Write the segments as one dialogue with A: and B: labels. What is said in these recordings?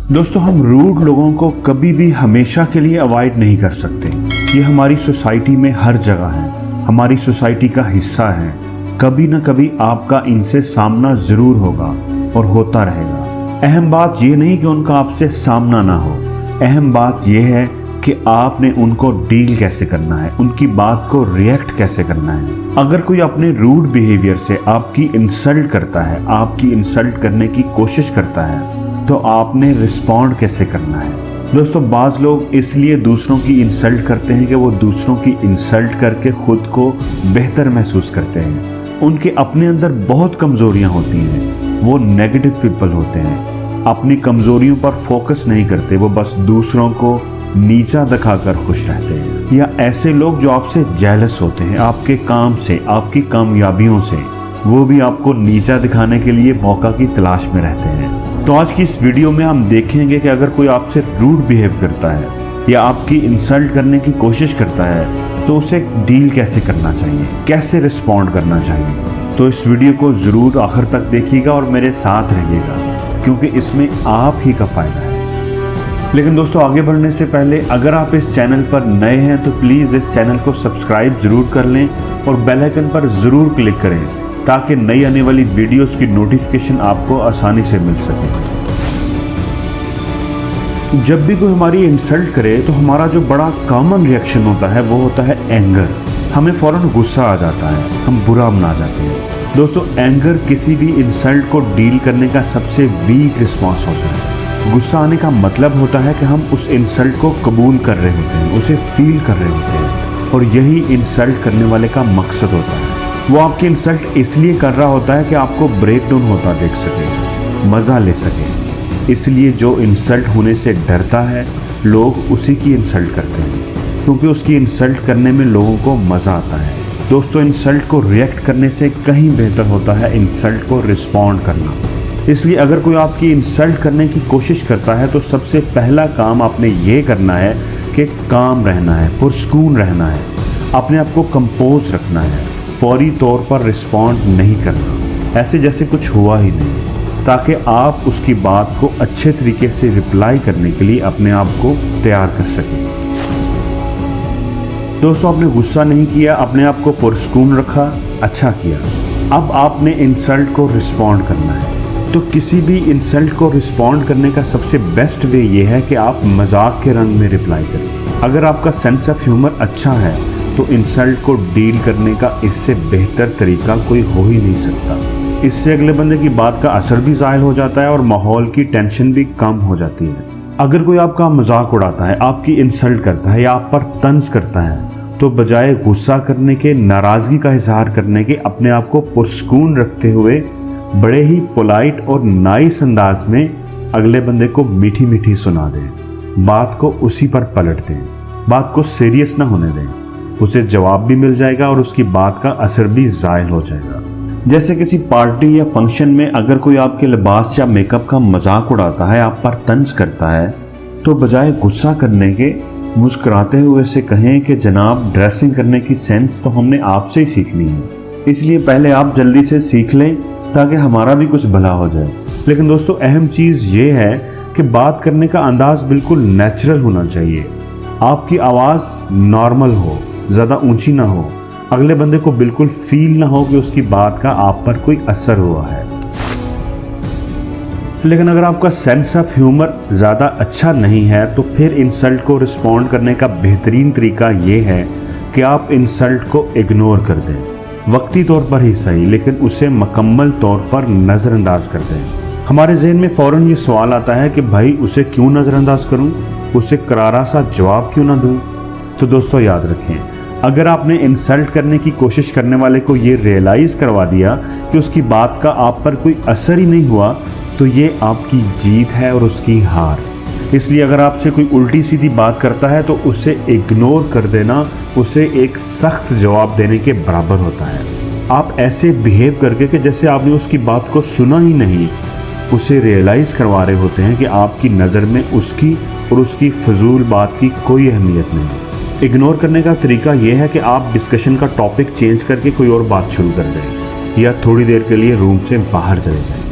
A: दोस्तों, हम रूड लोगों को कभी भी हमेशा के लिए अवॉइड नहीं कर सकते। ये हमारी सोसाइटी में हर जगह है, हमारी सोसाइटी का हिस्सा है। कभी ना कभी आपका इनसे सामना जरूर होगा और होता रहेगा। अहम बात ये नहीं कि उनका आपसे सामना ना हो, अहम बात यह है कि आपने उनको डील कैसे करना है, उनकी बात को रिएक्ट कैसे करना है। अगर कोई अपने रूड बिहेवियर से आपकी इंसल्ट करता है, आपकी इंसल्ट करने की कोशिश करता है, तो आपने रिस्पॉन्ड कैसे करना है। दोस्तों, बाज लोग इसलिए दूसरों की इंसल्ट करते हैं कि वो दूसरों की इंसल्ट करके खुद को बेहतर महसूस करते हैं। उनके अपने अंदर बहुत कमजोरियां होती हैं, वो नेगेटिव पीपल होते हैं, अपनी कमजोरियों पर फोकस नहीं करते, वो बस दूसरों को नीचा दिखाकर खुश रहते हैं। या ऐसे लोग जो आपसे जेलस होते हैं, आपके काम से, आपकी कामयाबियों से, वो भी आपको नीचा दिखाने के लिए मौका की तलाश में रहते हैं। तो आज की इस वीडियो में हम देखेंगे कि अगर कोई आपसे रूड बिहेव करता है या आपकी इंसल्ट करने की कोशिश करता है तो उसे डील कैसे करना चाहिए, कैसे रिस्पॉन्ड करना चाहिए। तो इस वीडियो को ज़रूर आखिर तक देखिएगा और मेरे साथ रहिएगा, क्योंकि इसमें आप ही का फ़ायदा है। लेकिन दोस्तों, आगे बढ़ने से पहले अगर आप इस चैनल पर नए हैं तो प्लीज़ इस चैनल को सब्सक्राइब ज़रूर कर लें और बेल आइकन पर ज़रूर क्लिक करें ताकि नई आने वाली वीडियोस की नोटिफिकेशन आपको आसानी से मिल सके। जब भी कोई हमारी इंसल्ट करे तो हमारा जो बड़ा कॉमन रिएक्शन होता है वो होता है एंगर। हमें फ़ौरन गुस्सा आ जाता है, हम बुरा मना जाते हैं। दोस्तों, एंगर किसी भी इंसल्ट को डील करने का सबसे वीक रिस्पॉन्स होता है। गुस्सा आने का मतलब होता है कि हम उस इंसल्ट को कबूल कर रहे होते हैं, उसे फील कर रहे होते हैं, और यही इंसल्ट करने वाले का मकसद होता है। वो आपकी इंसल्ट इसलिए कर रहा होता है कि आपको ब्रेक डाउन होता देख सके, मज़ा ले सके। इसलिए जो इंसल्ट होने से डरता है, लोग उसी की इंसल्ट करते हैं, क्योंकि उसकी इंसल्ट करने में लोगों को मज़ा आता है। दोस्तों, इंसल्ट को रिएक्ट करने से कहीं बेहतर होता है इंसल्ट को रिस्पॉन्ड करना। इसलिए अगर कोई आपकी इंसल्ट करने की कोशिश करता है तो सबसे पहला काम आपने ये करना है कि काम रहना है, पुरसकून रहना है, अपने आप को कंपोज रखना है, फौरी तौर पर रिस्पॉन्ड नहीं करना, ऐसे जैसे कुछ हुआ ही नहीं, ताकि आप उसकी बात को अच्छे तरीके से रिप्लाई करने के लिए अपने आप को तैयार कर सकें। दोस्तों, आपने गुस्सा नहीं किया, अपने आप को पुरसकून रखा, अच्छा किया। अब आपने इंसल्ट को रिस्पॉन्ड करना है। तो किसी भी इंसल्ट को रिस्पॉन्ड करने का सबसे बेस्ट वे ये है कि आप मजाक के रंग में रिप्लाई करें। अगर आपका सेंस ऑफ ह्यूमर अच्छा है तो इंसल्ट को डील करने का इससे बेहतर तरीका कोई हो ही नहीं सकता। इससे अगले बंदे की बात का असर भी ज़ाहिर हो जाता है और माहौल की टेंशन भी कम हो जाती है। अगर कोई आपका मजाक उड़ाता है, आपकी इंसल्ट करता है या आप पर तंज करता है, तो बजाय गुस्सा करने के, नाराज़गी का इजहार करने के, अपने आप को पुरसकून रखते हुए बड़े ही पोलाइट और नाइस अंदाज में अगले बंदे को मीठी मीठी सुना दें, बात को उसी पर पलट दें, बात को सीरियस ना होने दें। उसे जवाब भी मिल जाएगा और उसकी बात का असर भी ज़ाहिर हो जाएगा। जैसे किसी पार्टी या फंक्शन में अगर कोई आपके लिबास या मेकअप का मजाक उड़ाता है, आप पर तंज करता है, तो बजाय गुस्सा करने के मुस्कुराते हुए से कहें कि जनाब, ड्रेसिंग करने की सेंस तो हमने आपसे ही सीखनी है, इसलिए पहले आप जल्दी से सीख लें ताकि हमारा भी कुछ भला हो जाए। लेकिन दोस्तों, अहम चीज़ ये है कि बात करने का अंदाज बिल्कुल नेचुरल होना चाहिए। आपकी आवाज़ नॉर्मल हो, ज़्यादा ऊंची ना हो, अगले बंदे को बिल्कुल फील ना हो कि उसकी बात का आप पर कोई असर हुआ है। लेकिन अगर आपका सेंस ऑफ ह्यूमर ज़्यादा अच्छा नहीं है तो फिर इंसल्ट को रिस्पॉन्ड करने का बेहतरीन तरीका ये है कि आप इंसल्ट को इग्नोर कर दें, वक्ती तौर पर ही सही, लेकिन उसे मुकम्मल तौर पर नज़रअंदाज कर दें। हमारे जहन में फ़ौरन ये सवाल आता है कि भाई, उसे क्यों नज़रअंदाज करूं, उसे करारा सा जवाब क्यों ना दूं। तो दोस्तों, याद रखें, अगर आपने इंसल्ट करने की कोशिश करने वाले को ये रियलाइज़ करवा दिया कि उसकी बात का आप पर कोई असर ही नहीं हुआ, तो ये आपकी जीत है और उसकी हार। इसलिए अगर आपसे कोई उल्टी सीधी बात करता है तो उसे इग्नोर कर देना उसे एक सख्त जवाब देने के बराबर होता है। आप ऐसे बिहेव करके कि जैसे आपने उसकी बात को सुना ही नहीं, उसे रियलाइज़ करवा रहे होते हैं कि आपकी नज़र में उसकी और उसकी फजूल बात की कोई अहमियत नहीं। इग्नोर करने का तरीका यह है कि आप डिस्कशन का टॉपिक चेंज करके कोई और बात शुरू कर दें या थोड़ी देर के लिए रूम से बाहर चले जाएं।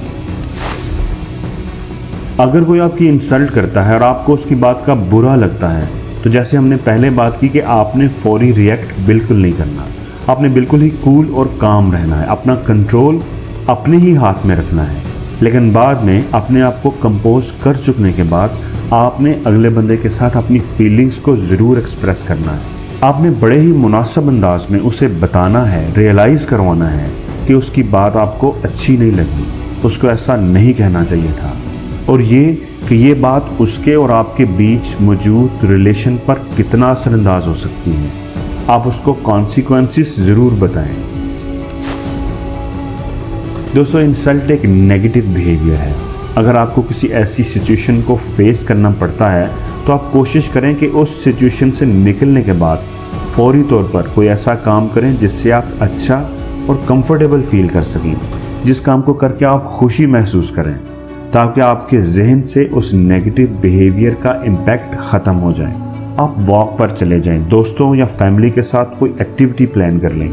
A: अगर कोई आपकी इंसल्ट करता है और आपको उसकी बात का बुरा लगता है, तो जैसे हमने पहले बात की कि आपने फौरी रिएक्ट बिल्कुल नहीं करना। आपने बिल्कुल ही कूल और काम रहना है, अपना कंट्रोल अपने ही हाथ में रखना है। लेकिन बाद में अपने आप को कंपोज कर चुकने के बाद आपने अगले बंदे के साथ अपनी फीलिंग्स को ज़रूर एक्सप्रेस करना है। आपने बड़े ही मुनासिब अंदाज में उसे बताना है, रियलाइज़ करवाना है कि उसकी बात आपको अच्छी नहीं लगी, उसको ऐसा नहीं कहना चाहिए था, और ये कि ये बात उसके और आपके बीच मौजूद रिलेशन पर कितना असरअंदाज हो सकती है। आप उसको कॉन्सिक्वेंसेस ज़रूर बताएं। दोस्तों, इंसल्ट एक नेगेटिव बिहेवियर है। अगर आपको किसी ऐसी सिचुएशन को फेस करना पड़ता है तो आप कोशिश करें कि उस सिचुएशन से निकलने के बाद फौरी तौर पर कोई ऐसा काम करें जिससे आप अच्छा और कंफर्टेबल फील कर सकें, जिस काम को करके आप खुशी महसूस करें, ताकि आपके जहन से उस नेगेटिव बिहेवियर का इम्पैक्ट ख़त्म हो जाए। आप वॉक पर चले जाएं, दोस्तों या फैमिली के साथ कोई एक्टिविटी प्लान कर लें,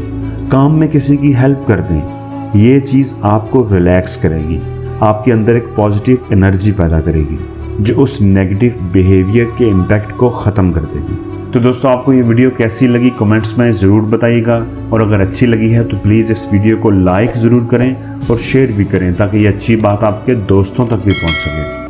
A: काम में किसी की हेल्प कर दें। ये चीज़ आपको रिलैक्स करेगी, आपके अंदर एक पॉजिटिव एनर्जी पैदा करेगी जो उस नेगेटिव बिहेवियर के इम्पैक्ट को ख़त्म कर देगी। तो दोस्तों, आपको ये वीडियो कैसी लगी कमेंट्स में ज़रूर बताइएगा, और अगर अच्छी लगी है तो प्लीज़ इस वीडियो को लाइक ज़रूर करें और शेयर भी करें ताकि ये अच्छी बात आपके दोस्तों तक भी पहुंच सके।